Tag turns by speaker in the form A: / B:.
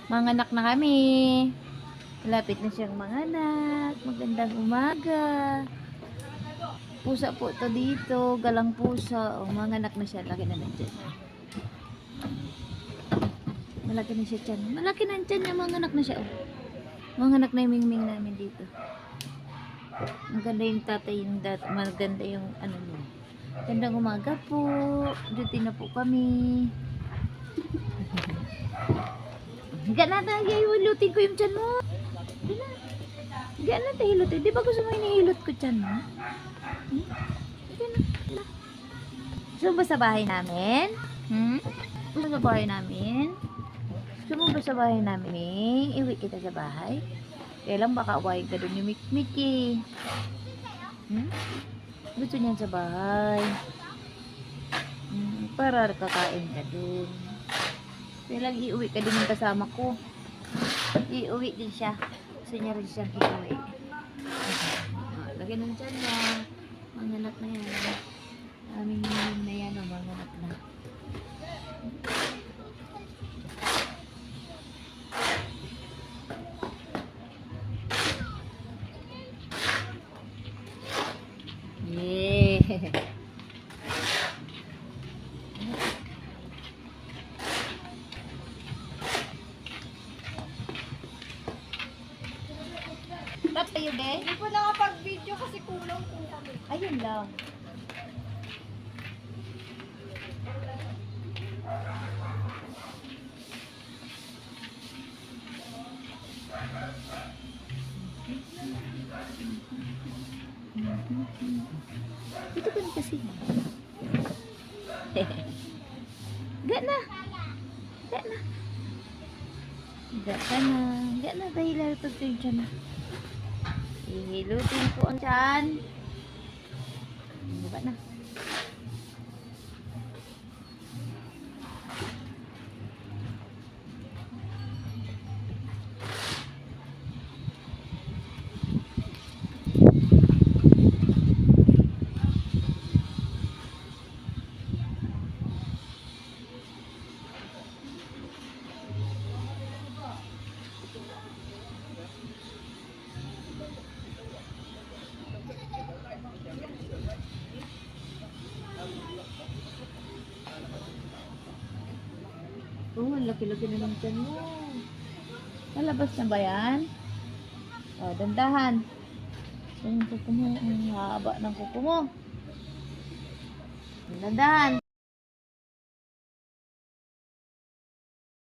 A: Manganak na kami. Malapit na siyang manganak. Magandang umaga. Pusa po to dito. Galang pusa. O, manganak na siya. Laki na nandiyan. Malaki na siya tiyan. Malaki na tiyan niya. Manganak na siya. O. Manganak na yung mingming namin dito. Maganda yung tatay. Maganda yung ano niya. Gandang umaga po. Duty na po kami. Higa na tayo. Hilutin ko yung tiyan mo. Higa na tayo hilutin. Di ba gusto mo hinihilot ko tiyan mo? Higa na. Gusto mo ba sa bahay namin? Gusto mo sa bahay namin? Gusto mo ba sa bahay namin? Iwi kita sa bahay? Kaya lang baka awayin ka doon yung Mikmiki. Gusto niyan sa bahay. Para kakain ka doon. Kaya lang iuwi ka din yung kasama ko. Iuwi din siya. Gusto niya rin siyang iuwi. Lagyan ng tiyan niya. Manganak na yan. Aming hinihin na yan. Manganak na. Yeah. Tap tayo, be?
B: Hindi po nakapag-video kasi kulang po kami.
A: Ayun lang. Ito ka na kasi. Gak na. Gak na. Gak ka na. Gak na. Dahil lalapag ko yung tiyan na. Ihilutin ko ang tiyan. Baba na. Oh, ang laki-laki na ng tiyan mo. Nalabas na ba yan? Oh, dandahan. Yung kuko mo. Ang haba ng kuko mo. Dandahan.